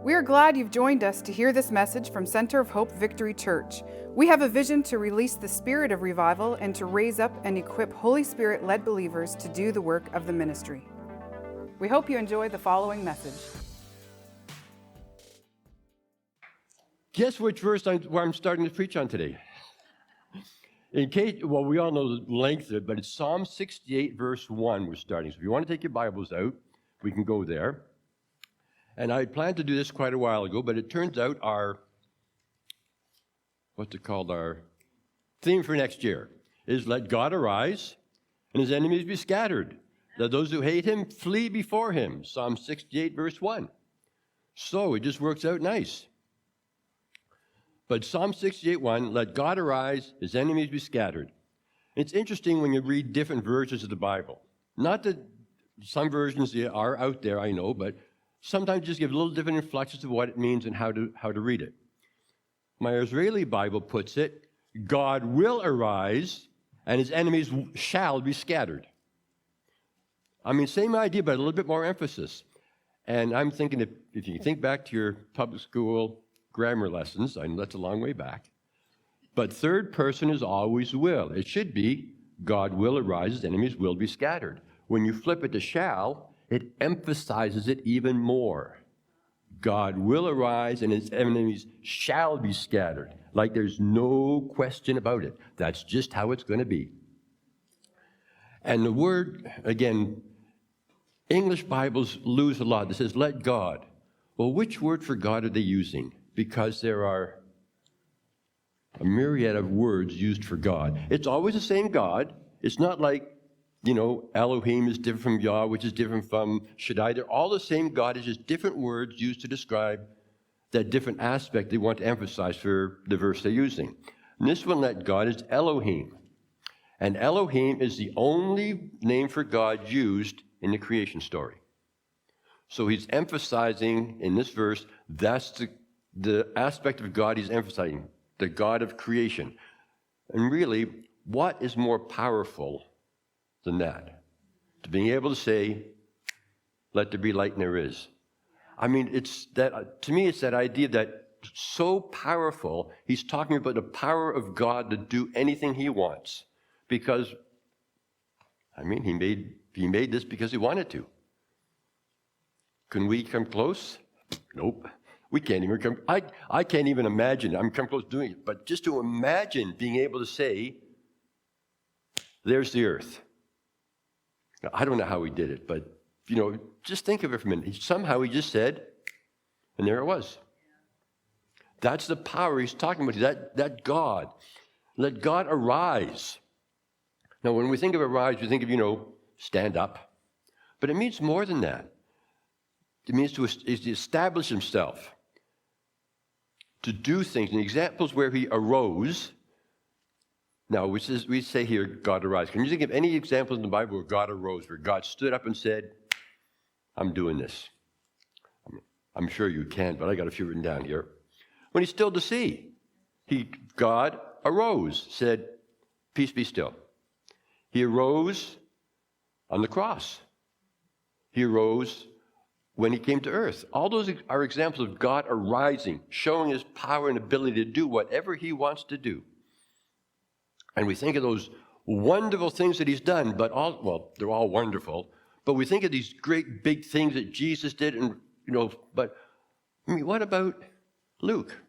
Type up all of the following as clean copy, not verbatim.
We are glad you've joined us to hear this message from Center of Hope Victory Church. We have a vision to release the spirit of revival and to raise up and equip Holy Spirit-led believers to do the work of the ministry. We hope you enjoy the following message. Guess which verse I'm starting to preach on today? In case, well, we all know the length of it, but it's Psalm 68, verse 1 we're starting. So if you want to take your Bibles out, we can go there. And I had planned to do this quite a while ago, but it turns out our theme for next year is let God arise and his enemies be scattered. Let those who hate him flee before him. Psalm 68, verse 1. So it just works out nice. But Psalm 68:1, let God arise, his enemies be scattered. It's interesting when you read different versions of the Bible. Not that some versions are out there, I know, but sometimes just give little different inflections of what it means and how to read it. My Israeli Bible puts it, God will arise, and his enemies shall be scattered. I mean, same idea, but a little bit more emphasis. And I'm thinking if you think back to your public school grammar lessons, I know that's a long way back, but third person is always will. It should be, God will arise, his enemies will be scattered. When you flip it to shall, it emphasizes it even more. God will arise and his enemies shall be scattered. Like there's no question about it. That's just how it's going to be. And the word, again, English Bibles lose a lot. It says, let God. Well, which word for God are they using? Because there are a myriad of words used for God. It's always the same God. It's not like, Elohim is different from Yah, which is different from Shaddai. They're all the same God. It's just different words used to describe that different aspect they want to emphasize for the verse they're using. And this one, let God, is Elohim. And Elohim is the only name for God used in the creation story. So he's emphasizing in this verse, that's the aspect of God he's emphasizing, the God of creation. And really, what is more powerful than that? To being able to say, let there be light and there is. I mean, it's that, to me, it's that idea that so powerful, he's talking about the power of God to do anything he wants. Because, he made this because he wanted to. Can we come close? Nope. We can't even come. I can't even imagine. I'm come close to doing it. But just to imagine being able to say, there's the earth. Now, I don't know how he did it, but, just think of it for a minute. Somehow he just said, and there it was. That's the power he's talking about, that God. Let God arise. Now, when we think of arise, we think of, stand up. But it means more than that. It means to establish himself, to do things. And examples where he arose. Now, we say here, God arise. Can you think of any examples in the Bible where God arose, where God stood up and said, I'm doing this? I'm sure you can, but I got a few written down here. When he stilled the sea, God arose, said, peace be still. He arose on the cross. He arose when he came to earth. All those are examples of God arising, showing his power and ability to do whatever he wants to do. And we think of those wonderful things that he's done, but they're all wonderful. But we think of these great big things that Jesus did, and but what about Luke?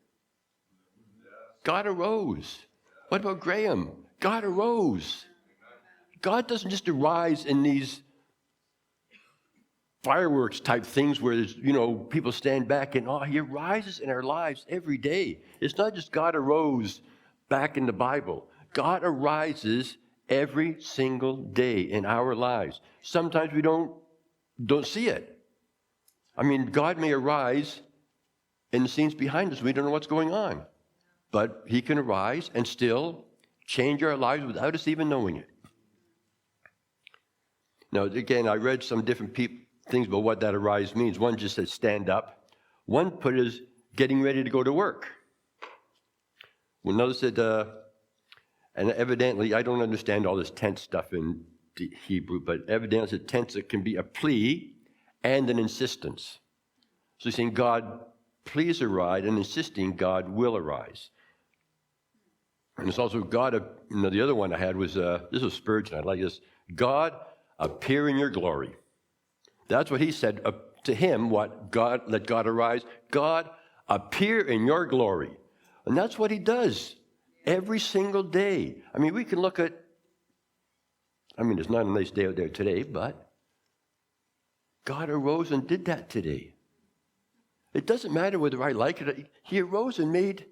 God arose. What about Graham? God arose. God doesn't just arise in these fireworks type things where there's, people stand back and, he arises in our lives every day. It's not just God arose back in the Bible. God arises every single day in our lives. Sometimes we don't see it. God may arise in the scenes behind us. We don't know what's going on. But he can arise and still change our lives without us even knowing it. Now, again, I read some different things about what that arise means. One just says stand up. One put it as getting ready to go to work. Another said, and evidently, I don't understand all this tense stuff in Hebrew, but evidently it's a tense that can be a plea and an insistence. So he's saying, God, please arise, and insisting God will arise. And it's also God, the other one I had was, this was Spurgeon, I like this. God, appear in your glory. That's what he said to him, let God arise. God, appear in your glory. And that's what he does every single day. I mean, we can look at, it's not a nice day out there today, but God arose and did that today. It doesn't matter whether I like it. He arose and made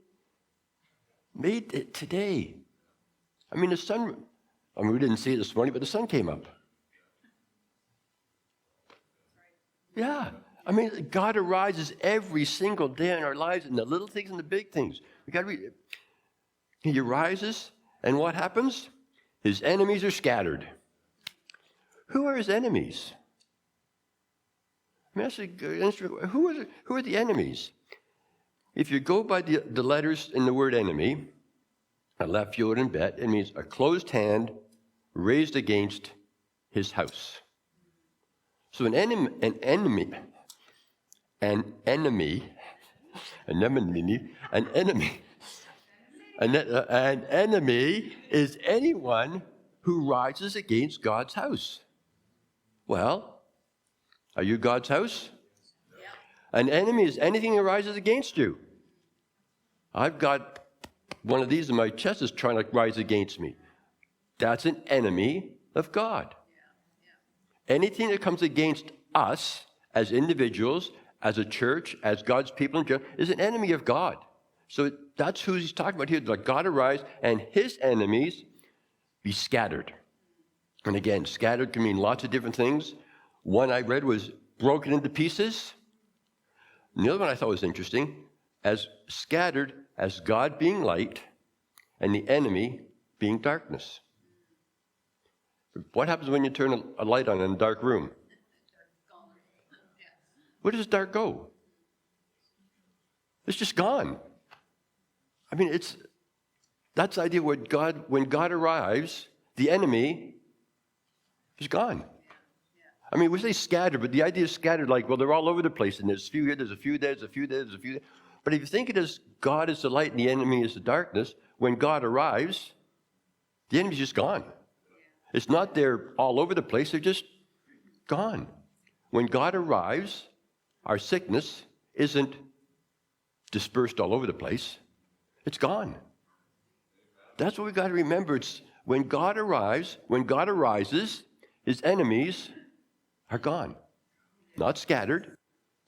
it today. The sun, we didn't see it this morning, but the sun came up. Yeah. God arises every single day in our lives, in the little things and the big things. We got to read it. He arises, and what happens? His enemies are scattered. Who are his enemies? Who are the enemies? If you go by the letters in the word enemy, Aleph, Yod, and Bet, it means a closed hand raised against his house. So an enemy is anyone who rises against God's house. Well, are you God's house? Yeah. An enemy is anything that rises against you. I've got one of these in my chest is trying to rise against me. That's an enemy of God. Yeah. Anything that comes against us as individuals, as a church, as God's people in general, is an enemy of God. So that's who he's talking about here. Let God arise and his enemies be scattered. And again, scattered can mean lots of different things. One I read was broken into pieces. And the other one I thought was interesting, as scattered as God being light and the enemy being darkness. What happens when you turn a light on in a dark room? Where does dark go? It's just gone. That's the idea when God arrives, the enemy is gone. We say scattered, but the idea is scattered they're all over the place, and there's a few here, there's a few there, there's a few there, there's a few there. But if you think it as God is the light and the enemy is the darkness, when God arrives, the enemy's just gone. It's not they're all over the place, they're just gone. When God arrives, our sickness isn't dispersed all over the place. It's gone. That's what we've got to remember. It's when God arrives, when God arises, his enemies are gone. Not scattered.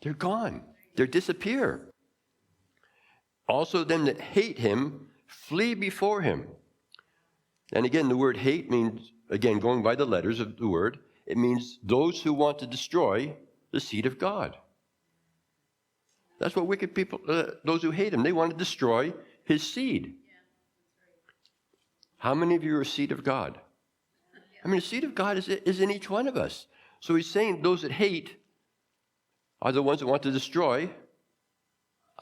They're gone. They disappear. Also, them that hate him flee before him. And again, the word hate means, again, going by the letters of the word, it means those who want to destroy the seed of God. That's what wicked people, those who hate him, they want to destroy his seed. How many of you are a seed of God? The seed of God is in each one of us. So he's saying those that hate are the ones that want to destroy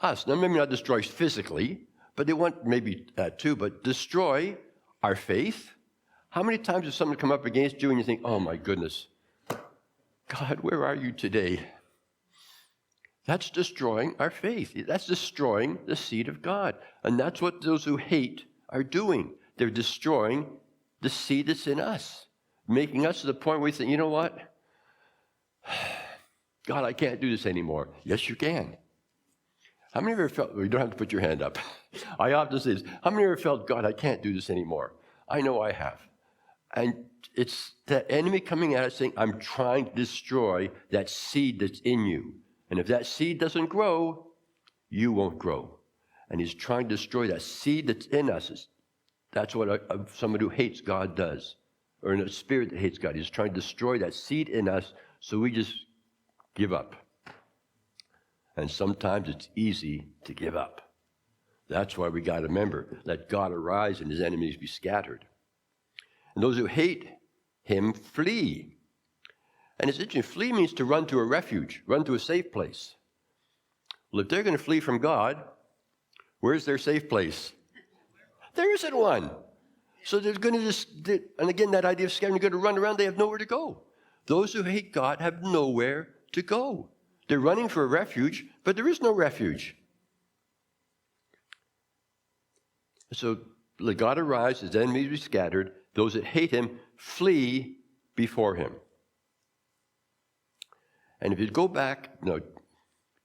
us. Now, maybe not destroy physically, but they want maybe that too, but destroy our faith. How many times has someone come up against you and you think, oh my goodness, God, where are you today? That's destroying our faith. That's destroying the seed of God. And that's what those who hate are doing. They're destroying the seed that's in us, making us to the point where we think, you know what? God, I can't do this anymore. Yes, you can. How many of you ever felt, you don't have to put your hand up. I often say this, how many of you ever felt, God, I can't do this anymore? I know I have. And it's the enemy coming at us saying, I'm trying to destroy that seed that's in you. And if that seed doesn't grow, you won't grow. And he's trying to destroy that seed that's in us. That's what somebody who hates God does. Or in a spirit that hates God. He's trying to destroy that seed in us, so we just give up. And sometimes it's easy to give up. That's why we got to remember, let God arise and his enemies be scattered. And those who hate him flee. And it's interesting, flee means to run to a refuge, run to a safe place. Well, if they're going to flee from God, where's their safe place? There isn't one. So they're going to just, and again, that idea of scaring, they're going to run around, they have nowhere to go. Those who hate God have nowhere to go. They're running for a refuge, but but there is no refuge. So let God arise, his enemies be scattered, those that hate him flee before him. And if you go back, no,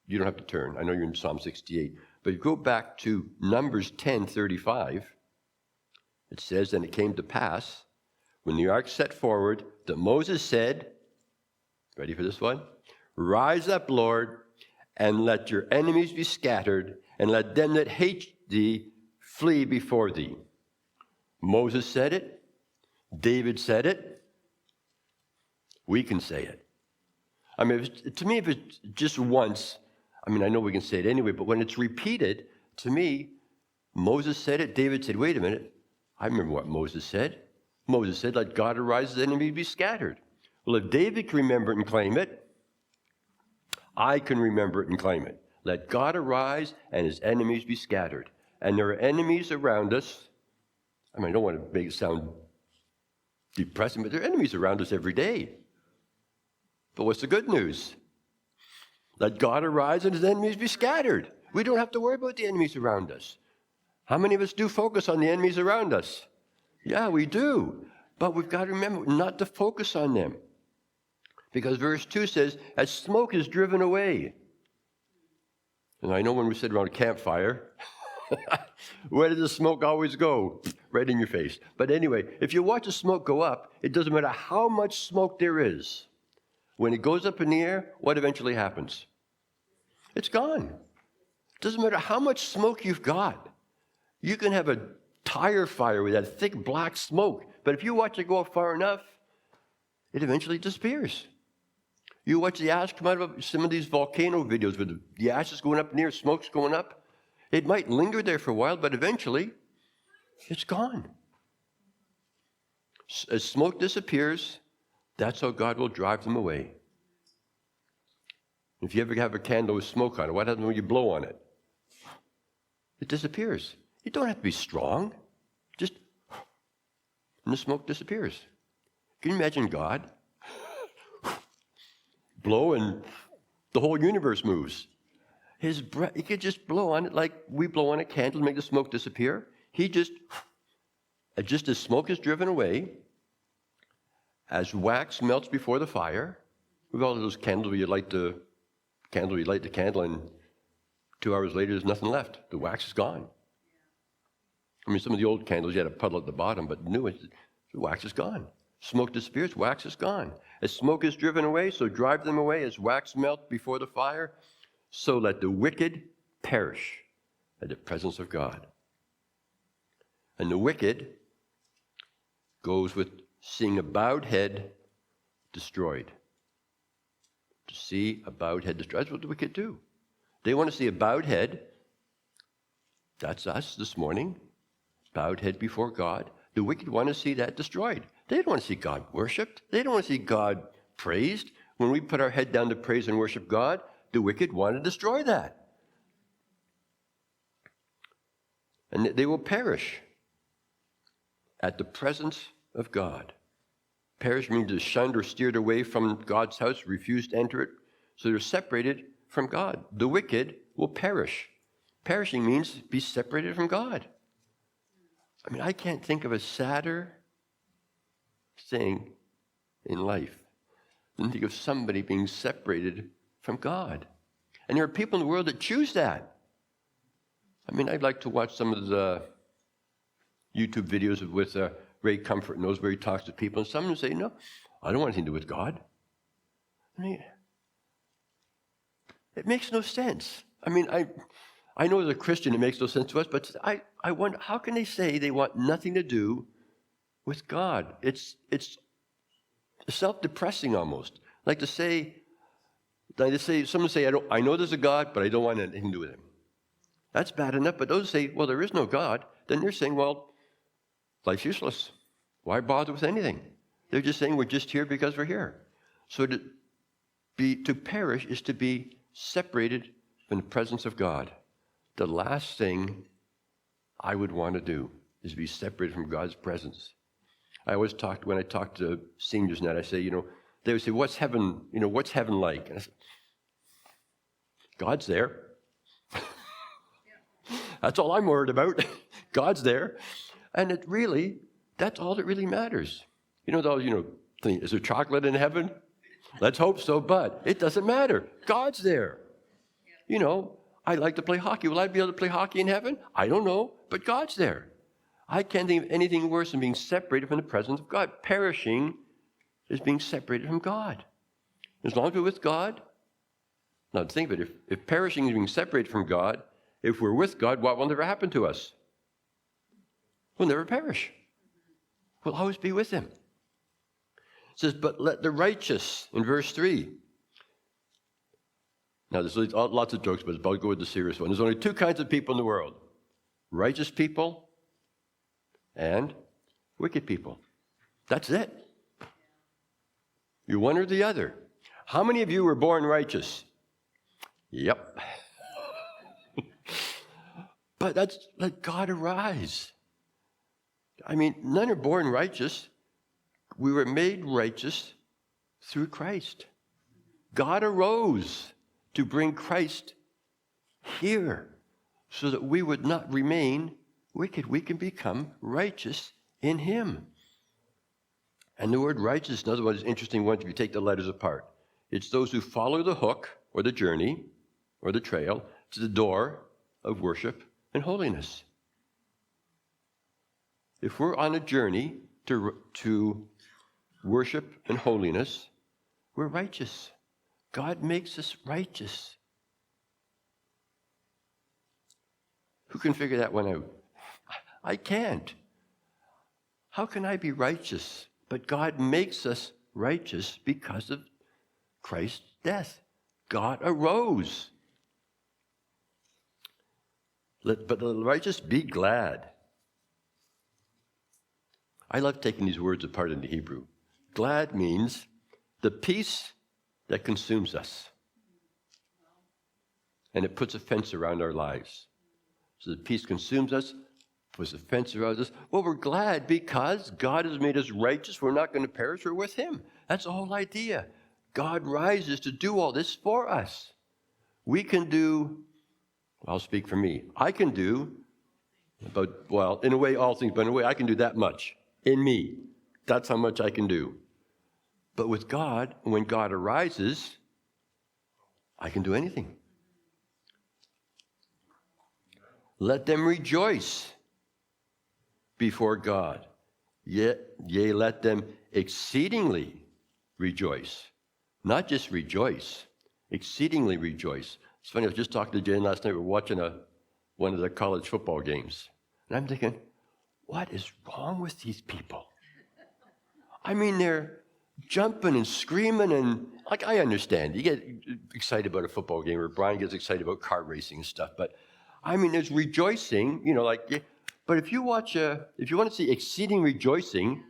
you don't have to turn. I know you're in Psalm 68. But if you go back to Numbers 10:35, it says, and it came to pass, when the ark set forward, that Moses said, ready for this one? Rise up, Lord, and let your enemies be scattered, and let them that hate thee flee before thee. Moses said it. David said it. We can say it. I mean, to me, if it's just once, I mean, I know we can say it anyway, but when it's repeated, to me, Moses said it, David said, wait a minute, I remember what Moses said. Moses said, let God arise, the enemy be scattered. Well, if David can remember it and claim it, I can remember it and claim it. Let God arise and his enemies be scattered. And there are enemies around us. I mean, I don't want to make it sound depressing, but there are enemies around us every day. But what's the good news? Let God arise and his enemies be scattered. We don't have to worry about the enemies around us. How many of us do focus on the enemies around us? Yeah, we do. But we've got to remember not to focus on them. Because verse 2 says, as smoke is driven away. And I know when we sit around a campfire, where does the smoke always go? Right in your face. But anyway, if you watch the smoke go up, it doesn't matter how much smoke there is. When it goes up in the air, what eventually happens? It's gone. It doesn't matter how much smoke you've got. You can have a tire fire with that thick black smoke, but if you watch it go up far enough, it eventually disappears. You watch the ash come out of some of these volcano videos with the ash is going up in the air, smoke's going up. It might linger there for a while, but eventually it's gone. As smoke disappears, that's how God will drive them away. If you ever have a candle with smoke on it, what happens when you blow on it? It disappears. You don't have to be strong. Just, and the smoke disappears. Can you imagine God? Blow and the whole universe moves. His breath, he could just blow on it like we blow on a candle to make the smoke disappear. He just as smoke is driven away, as wax melts before the fire. We've got all those candles where you light the candle, and 2 hours later there's nothing left. The wax is gone. I mean, some of the old candles, you had a puddle at the bottom, but the new ones, the wax is gone. Smoke disappears, wax is gone. As smoke is driven away, so drive them away. As wax melt before the fire, so let the wicked perish at the presence of God. And the wicked goes with seeing a bowed head destroyed. To see a bowed head destroyed. That's what the wicked do. They want to see a bowed head. That's us this morning. Bowed head before God. The wicked want to see that destroyed. They don't want to see God worshipped. They don't want to see God praised. When we put our head down to praise and worship God, the wicked want to destroy that. And they will perish at the presence of God. Perish means they're shunned or steered away from God's house, refused to enter it. So they're separated from God. The wicked will perish. Perishing means be separated from God. I mean, I can't think of a sadder thing in life than think of somebody being separated from God. And there are people in the world that choose that. I mean, I'd like to watch some of the YouTube videos with Ray Comfort and those where he talks to people, and some of them say, no, I don't want anything to do with God. I mean, it makes no sense. I mean, I know as a Christian it makes no sense to us, but I wonder, how can they say they want nothing to do with God? It's self-depressing almost. Like to say, someone say, I know there's a God, but I don't want anything to do with him. That's bad enough, but those who say, well, there is no God, then they're saying, well, life's useless. Why bother with anything? They're just saying we're just here because we're here. So to perish is to be separated from the presence of God. The last thing I would want to do is be separated from God's presence. I always when I talk to seniors now, I say, they would say, what's heaven like? And I say, God's there. That's all I'm worried about. God's there. And that's all that really matters. Is there chocolate in heaven? Let's hope so, but it doesn't matter. God's there. I like to play hockey. Will I be able to play hockey in heaven? I don't know, but God's there. I can't think of anything worse than being separated from the presence of God. Perishing is being separated from God. As long as we're with God, now think of it, if perishing is being separated from God, if we're with God, what will never happen to us? We'll never perish. We'll always be with him. It says, but let the righteous, in verse 3. Now, there's lots of jokes, but I'll go with the serious one. There's only two kinds of people in the world. Righteous people and wicked people. That's it. You're one or the other. How many of you were born righteous? Yep. But let God arise. None are born righteous. We were made righteous through Christ. God arose to bring Christ here so that we would not remain wicked. We can become righteous in him. And the word righteous, another one is an interesting one if you take the letters apart. It's those who follow the hook or the journey or the trail to the door of worship and holiness. If we're on a journey to worship and holiness, we're righteous. God makes us righteous. Who can figure that one out? I can't. How can I be righteous? But God makes us righteous because of Christ's death. God arose. But the righteous be glad. I love taking these words apart into Hebrew. Glad means the peace that consumes us. And it puts a fence around our lives. So the peace consumes us, puts a fence around us. Well, we're glad because God has made us righteous. We're not going to perish. We're with him. That's the whole idea. God rises to do all this for us. We can do, I'll speak for me. I can do in a way, all things, but in a way, I can do that much in me. That's how much I can do. But with God, when God arises, I can do anything. Let them rejoice before God. Yea, let them exceedingly rejoice. Not just rejoice, exceedingly rejoice. It's funny, I was just talking to Jane last night. We were watching one of the college football games. And I'm thinking, what is wrong with these people? They're jumping and screaming and, I understand. You get excited about a football game, or Brian gets excited about car racing and stuff. But, there's rejoicing, but if you want to see exceeding rejoicing,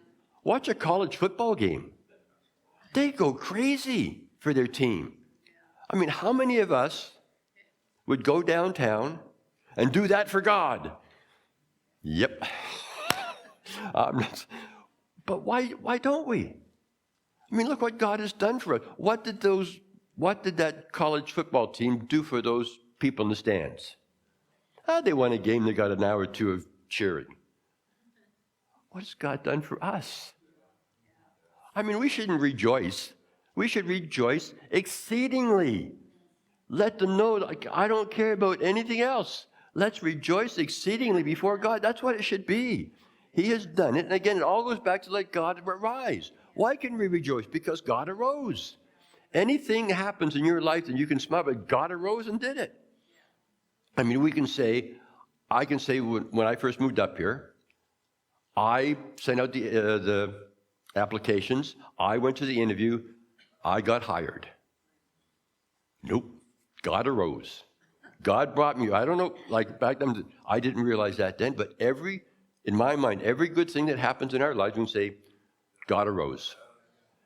watch a college football game. They go crazy for their team. How many of us would go downtown and do that for God? Yep. But why don't we? Look what God has done for us. What did that college football team do for those people in the stands? They won a game, they got an hour or two of cheering. What has God done for us? We shouldn't rejoice. We should rejoice exceedingly. Let them know, I don't care about anything else. Let's rejoice exceedingly before God. That's what it should be. He has done it. And again, it all goes back to let God arise. Why can we rejoice? Because God arose. Anything happens in your life that you can smile, but God arose and did it. I can say when I first moved up here, I sent out the applications. I went to the interview. I got hired. Nope. God arose. God brought me. I don't know, back then, I didn't realize that then, but in my mind, every good thing that happens in our lives, we can say, God arose.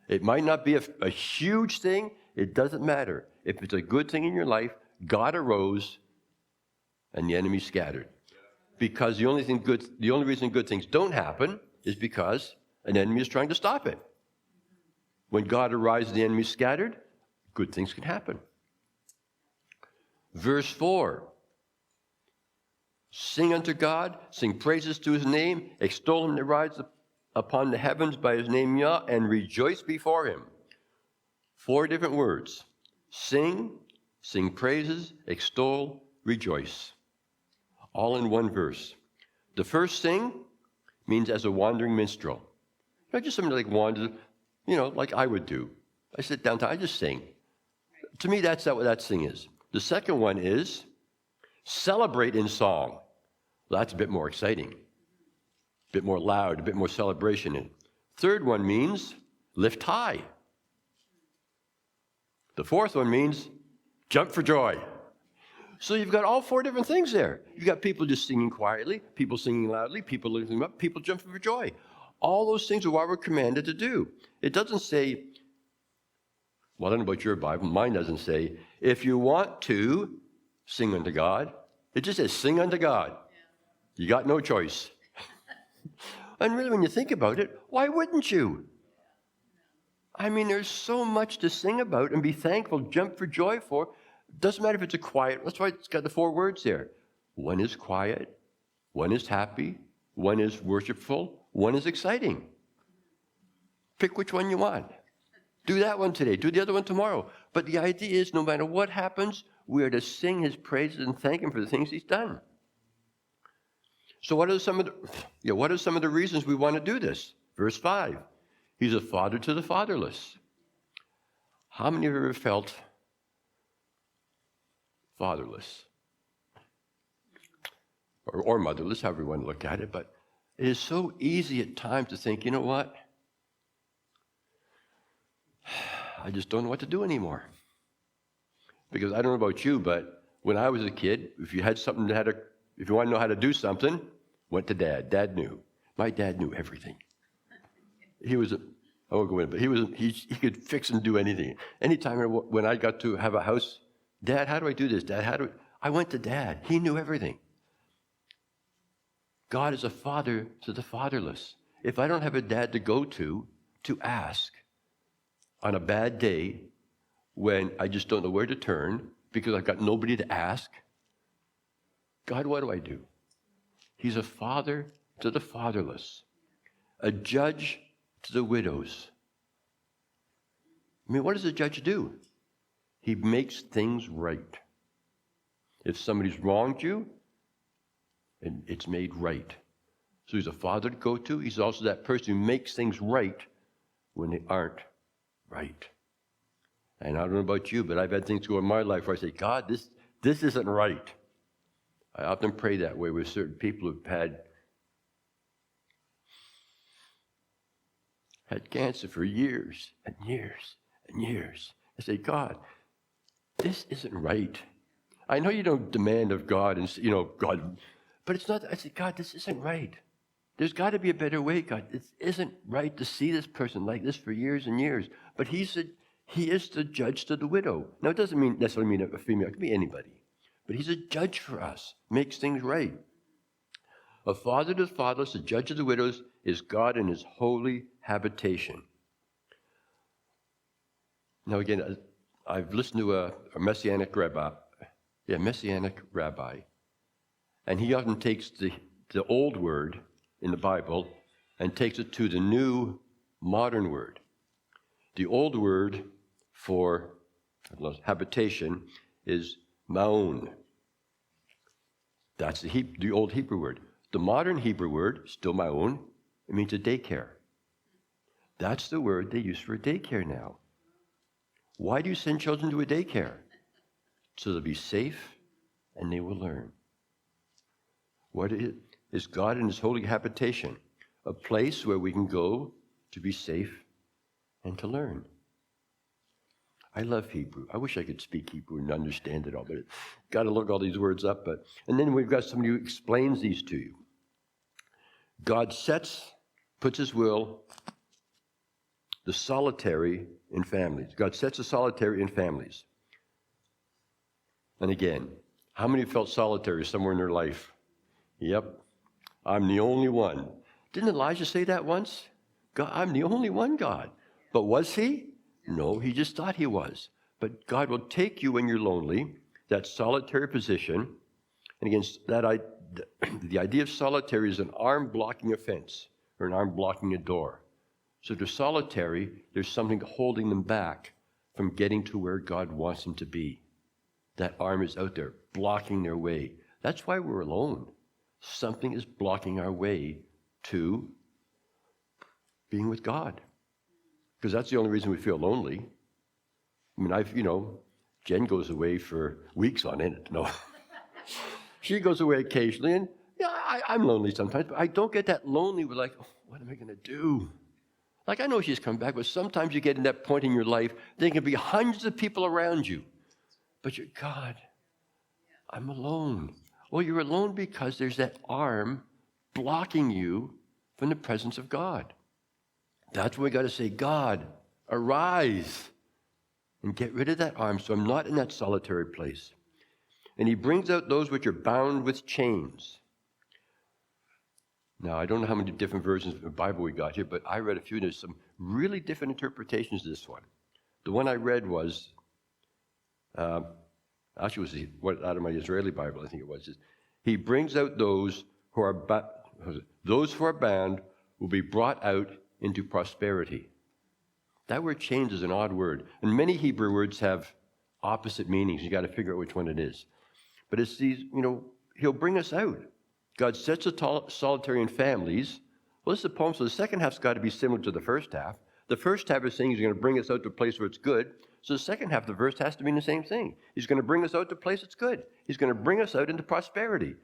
It might not be a huge thing. It doesn't matter. If it's a good thing in your life, God arose and the enemy scattered. Because the only reason good things don't happen is because an enemy is trying to stop it. When God arises and the enemy is scattered, good things can happen. Verse 4. Sing unto God, sing praises to his name, extol him that rides upon the heavens by his name Yah, and rejoice before him. 4 different words. Sing, sing praises, extol, rejoice. All in one verse. The first sing means as a wandering minstrel. Not just somebody like wander, like I would do. I sit down, I just sing. To me, that's not what that sing is. The second one is celebrate in song. Well, that's a bit more exciting, a bit more loud, a bit more celebration in. Third one means lift high. The fourth one means jump for joy. So you've got all 4 different things there. You've got people just singing quietly, people singing loudly, people lifting up, people jumping for joy. All those things are what we're commanded to do. It doesn't say, well, I don't know about your Bible, mine doesn't say, if you want to sing unto God. It just says sing unto God. You got no choice. And really, when you think about it, why wouldn't you? I mean, there's so much to sing about and be thankful, jump for joy for. Doesn't matter if it's a quiet, that's why it's got the 4 words there. One is quiet, one is happy, one is worshipful, one is exciting. Pick which one you want. Do that one today, do the other one tomorrow. But the idea is no matter what happens, we are to sing his praises and thank him for the things he's done. So what are some of the reasons we want to do this? Verse 5. He's a father to the fatherless. How many of you ever felt fatherless? Or motherless, however you want to look at it. But it is so easy at times to think, you know what? I just don't know what to do anymore. Because I don't know about you, but when I was a kid, if you had something if you want to know how to do something, went to Dad. Dad knew. My dad knew everything. He was I won't go in, but he could fix and do anything. Anytime when I got to have a house, Dad, how do I do this? Dad, I went to Dad. He knew everything. God is a father to the fatherless. If I don't have a dad to go to ask on a bad day when I just don't know where to turn because I've got nobody to ask, God, what do I do? He's a father to the fatherless, a judge to the widows. I mean, what does a judge do? He makes things right. If somebody's wronged you, and it's made right. So he's a father to go to. He's also that person who makes things right when they aren't right. And I don't know about you, but I've had things go in my life where I say, God, this isn't right. I often pray that way with certain people who've had cancer for years and years and years. I say, God, this isn't right. I know you don't demand of God, and God, but it's not. I say, God, this isn't right. There's got to be a better way, God. It isn't right to see this person like this for years and years. But he is the judge to the widow. Now, it doesn't necessarily mean a female. It could be anybody. But he's a judge for us, makes things right. A father to the fatherless, a judge of the widows, is God in his holy habitation. Now, again, I've listened to a Messianic rabbi. And he often takes the old word in the Bible and takes it to the new modern word. The old word for habitation is ma'on. That's the old Hebrew word. The modern Hebrew word, still ma'on, it means a daycare. That's the word they use for a daycare now. Why do you send children to a daycare? So they'll be safe and they will learn. What is God in his holy habitation? A place where we can go to be safe and to learn. I love Hebrew. I wish I could speak Hebrew and understand it all, but got to look all these words up. And then we've got somebody who explains these to you. God puts his will, the solitary in families. God sets the solitary in families. And again, how many felt solitary somewhere in their life? Yep, I'm the only one. Didn't Elijah say that once? God, I'm the only one, God. But was he? No, he just thought he was. But God will take you when you're lonely, that solitary position. And again, the idea of solitary is an arm blocking a fence or an arm blocking a door. So if they're solitary, there's something holding them back from getting to where God wants them to be. That arm is out there blocking their way. That's why we're alone. Something is blocking our way to being with God. Because that's the only reason we feel lonely. I mean, Jen goes away for weeks on end. No. She goes away occasionally, and yeah, I'm lonely sometimes, but I don't get that lonely with like, oh, what am I going to do? Like, I know she's coming back, but sometimes you get in that point in your life, there can be hundreds of people around you, but you're, God, I'm alone. Well, you're alone because there's that arm blocking you from the presence of God. That's when we got to say, God, arise and get rid of that arm so I'm not in that solitary place. And he brings out those which are bound with chains. Now, I don't know how many different versions of the Bible we got here, but I read a few. There's some really different interpretations of this one. The one I read was, actually it was out of my Israeli Bible, I think it was. He brings out those who are bound will be brought out into prosperity. That word chains is an odd word. And many Hebrew words have opposite meanings. You got to figure out which one it is. But it's these, he'll bring us out. God sets the solitary in families. Well, this is a poem, so the second half's got to be similar to the first half. The first half is saying he's going to bring us out to a place where it's good. So the second half of the verse has to mean the same thing. He's going to bring us out to a place that's good. He's going to bring us out into prosperity.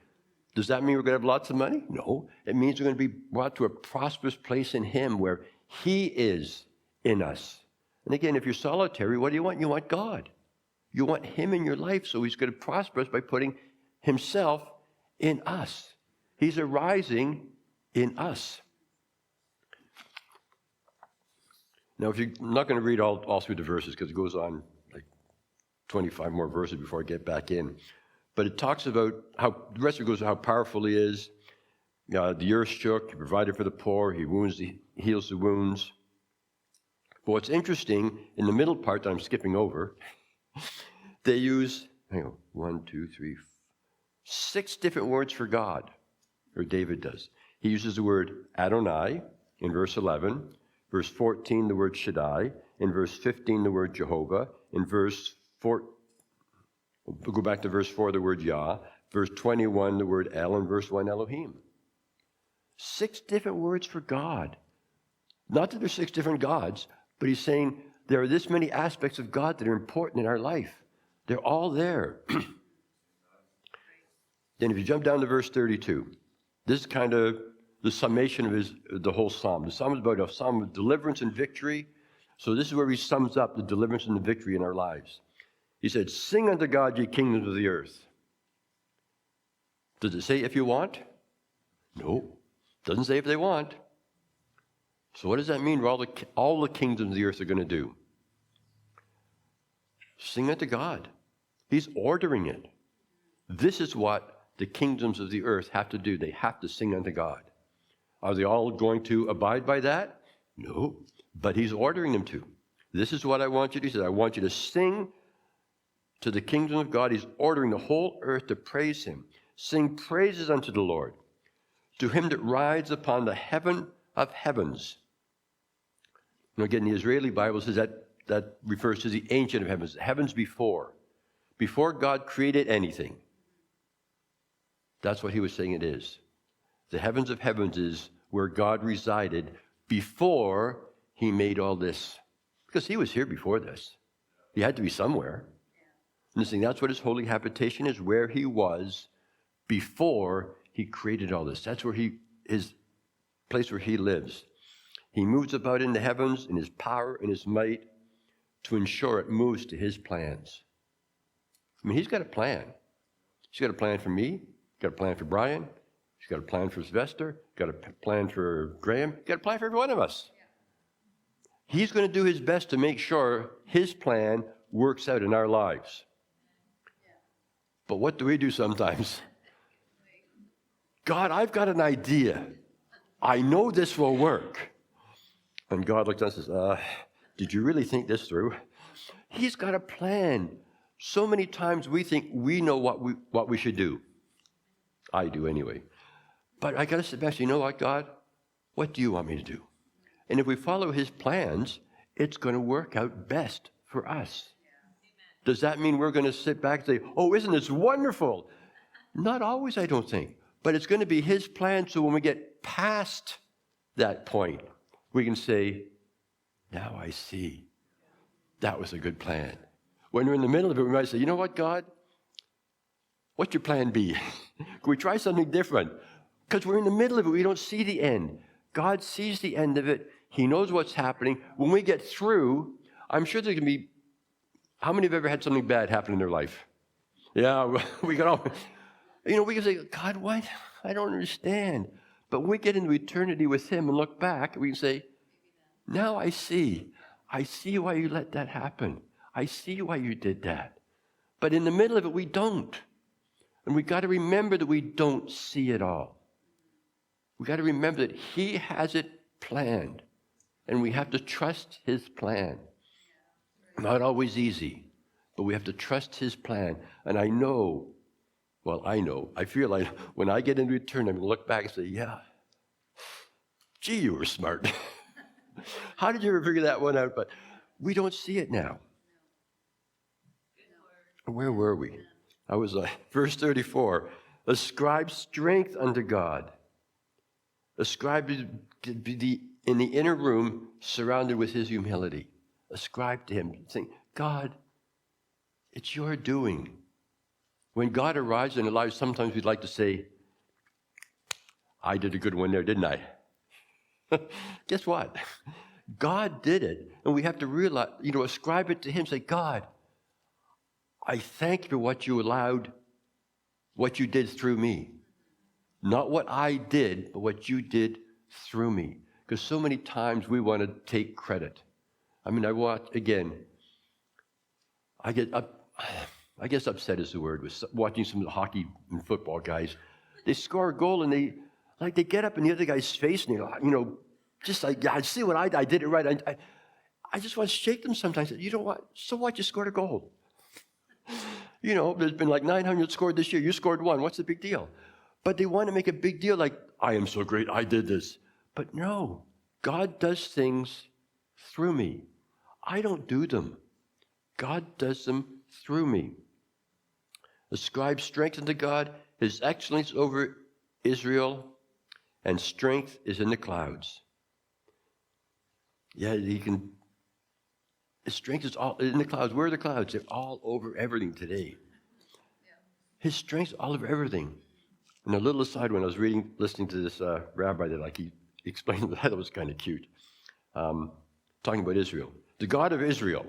Does that mean we're going to have lots of money? No. It means we're going to be brought to a prosperous place in him where he is in us. And again, if you're solitary, what do you want? You want God. You want him in your life, so he's going to prosper us by putting himself in us. He's arising in us. Now, if you're not going to read all through the verses, because it goes on like 25 more verses before I get back in, but it talks about how, the rest of it goes how powerful he is. The earth shook, he provided for the poor, he heals the wounds. But what's interesting, in the middle part that I'm skipping over, they use, 6 different words for God, or David does. He uses the word Adonai in verse 11, verse 14, the word Shaddai, in verse 15, the word Jehovah, in verse 4, we'll go back to verse 4, the word Yah, verse 21, the word El, and verse 1, Elohim. 6 different words for God. Not that there's 6 different gods, but he's saying there are this many aspects of God that are important in our life. They're all there. Then if you jump down to verse 32, this is kind of the summation of the whole psalm. The psalm is about a psalm of deliverance and victory. So this is where he sums up the deliverance and the victory in our lives. He said, sing unto God, ye kingdoms of the earth. Does it say if you want? No. Doesn't say if they want. So what does that mean? All the kingdoms of the earth are going to do? Sing unto God. He's ordering it. This is what the kingdoms of the earth have to do. They have to sing unto God. Are they all going to abide by that? No. But he's ordering them to. This is what I want you to do. He said, I want you to sing to the kingdom of God. He's ordering the whole earth to praise him. Sing praises unto the Lord. To him that rides upon the heaven of heavens. Again, the Israeli Bible says that refers to the ancient of heavens. Heavens before God created anything. That's what he was saying it is. The heavens of heavens is where God resided before he made all this. Because he was here before this. He had to be somewhere. And saying that's what his holy habitation is, where he was before he created all this. That's where his place where he lives. He moves about in the heavens in his power and his might to ensure it moves to his plans. I mean, he's got a plan. He's got a plan for me. He's got a plan for Brian. He's got a plan for Sylvester. He's got a plan for Graham. He's got a plan for every one of us. He's going to do his best to make sure his plan works out in our lives. But what do we do sometimes? God, I've got an idea. I know this will work. And God looks at us and says, did you really think this through? He's got a plan. So many times we think we know what we should do. I do anyway. But I got to sit back and say, you know what, God? What do you want me to do? And if we follow his plans, it's going to work out best for us. Does that mean we're going to sit back and say, oh, isn't this wonderful? Not always, I don't think. But it's going to be his plan, so when we get past that point, we can say, now I see. That was a good plan. When we're in the middle of it, we might say, you know what, God? What's your plan B? Can we try something different? Because we're in the middle of it, we don't see the end. God sees the end of it. He knows what's happening. When we get through, I'm sure there can be, how many have ever had something bad happen in their life? Yeah, we can all, we can say, God, what? I don't understand. But when we get into eternity with him and look back, we can say, now I see. I see why you let that happen. I see why you did that. But in the middle of it, we don't. And we got to remember that we don't see it all. We got to remember that he has it planned. And we have to trust his plan. Not always easy, but we have to trust his plan. And I feel like when I get into eternity, I'm going to look back and say, yeah, gee, you were smart. How did you ever figure that one out? But we don't see it now. Where were we? I was verse 34. Ascribe strength unto God. Ascribe in the inner room surrounded with his humility. Ascribe to him. Think, God, it's your doing. When God arrives in our lives, sometimes we'd like to say, I did a good one there, didn't I? Guess what? God did it. And we have to realize, ascribe it to him. Say, God, I thank you for what you allowed, what you did through me. Not what I did, but what you did through me. Because so many times we want to take credit. I guess upset is the word, with watching some of the hockey and football guys. They score a goal and they get up in the other guy's face and just like, I see what I did it right. I just want to shake them sometimes. You know what? So what? You scored a goal. There's been like 900 scored this year. You scored one. What's the big deal? But they want to make a big deal like, I am so great. I did this. But no, God does things through me. I don't do them. God does them through me. Ascribe strength unto God, his excellence over Israel, and strength is in the clouds. Yeah, his strength is all in the clouds. Where are the clouds? They're all over everything today. His strength is all over everything. And a little aside, when I was listening to this rabbi that he explained, I thought it was kind of cute, talking about Israel. The God of Israel.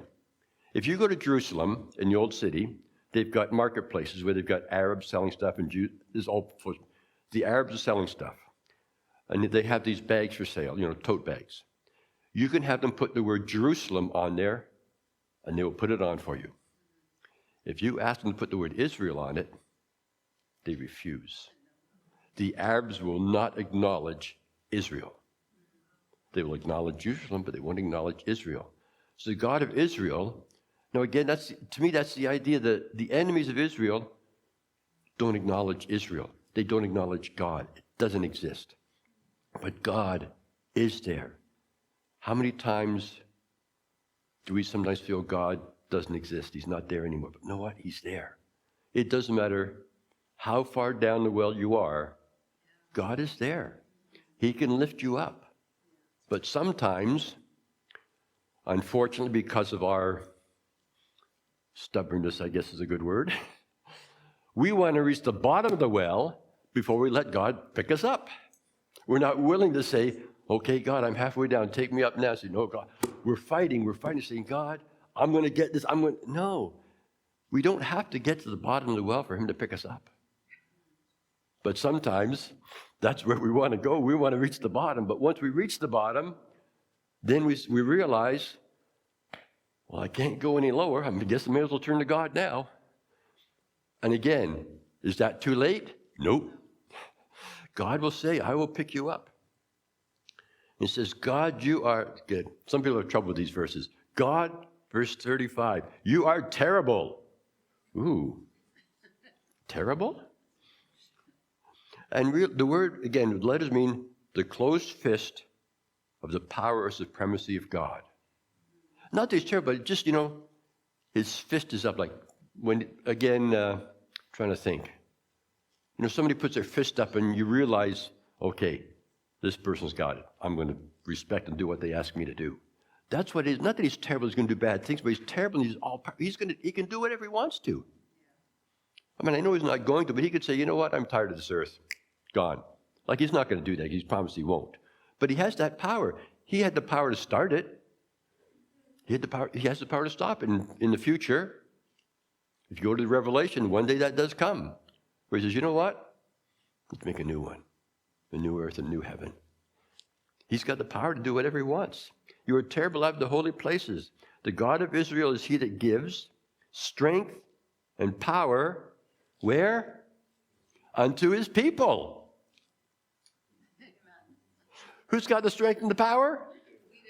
If you go to Jerusalem, in the old city, they've got marketplaces where they've got Arabs selling stuff and Jews. The Arabs are selling stuff. And they have these bags for sale, tote bags. You can have them put the word Jerusalem on there, and they will put it on for you. If you ask them to put the word Israel on it, they refuse. The Arabs will not acknowledge Israel. They will acknowledge Jerusalem, but they won't acknowledge Israel. So the God of Israel, now again, to me that's the idea that the enemies of Israel don't acknowledge Israel. They don't acknowledge God. It doesn't exist. But God is there. How many times do we sometimes feel God doesn't exist? He's not there anymore. But you know what? He's there. It doesn't matter how far down the well you are. God is there. He can lift you up. But sometimes, unfortunately, because of our stubbornness, I guess is a good word, we want to reach the bottom of the well before we let God pick us up. We're not willing to say, okay, God, I'm halfway down. Take me up now. Say, no, God. We're fighting, saying, God, I'm going to get this. No. We don't have to get to the bottom of the well for him to pick us up. But sometimes that's where we want to go. We want to reach the bottom. But once we reach the bottom, then we realize, well, I can't go any lower. I guess I may as well turn to God now. And again, is that too late? Nope. God will say, I will pick you up. He says, God, you are good. Some people have trouble with these verses. God, verse 35, you are terrible. Ooh, terrible? And the word, again, letters mean the closed fist of the power or supremacy of God. Not that he's terrible, but just, his fist is up like, when, again, trying to think. Somebody puts their fist up and you realize, okay, this person's got it. I'm going to respect and do what they ask me to do. That's what it is. Not that he's terrible, he's going to do bad things, but he's terrible and he can do whatever he wants to. I mean, I know he's not going to, but he could say, you know what, I'm tired of this earth. Gone. Like, he's not going to do that. He's promised he won't. But he has that power. He had the power to start it. He has the power to stop it. In the future, if you go to the Revelation, one day that does come. Where he says, you know what? Let's make a new one. A new earth and a new heaven. He's got the power to do whatever he wants. You are terrible out of the holy places. The God of Israel is he that gives strength and power. Where? Unto his people. Who's got the strength and the power?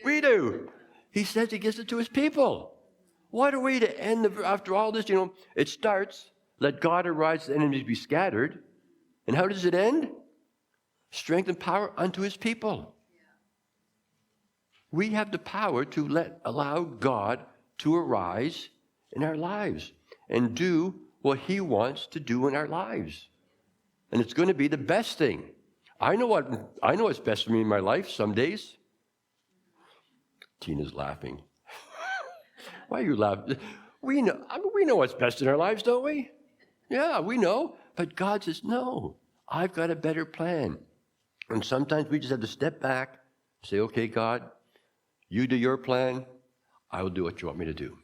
We do. He says he gives it to his people. What are we to end after all this? It starts, let God arise, the enemies be scattered. And how does it end? Strength and power unto his people. We have the power to allow God to arise in our lives and do what he wants to do in our lives. And it's going to be the best thing. I know what's best for me in my life some days. Tina's laughing. Why are you laughing? We know what's best in our lives, don't we? Yeah, we know. But God says, no, I've got a better plan. And sometimes we just have to step back and say, okay, God, you do your plan. I will do what you want me to do.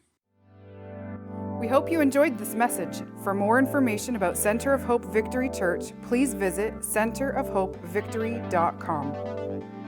We hope you enjoyed this message. For more information about Center of Hope Victory Church, please visit centerofhopevictory.com.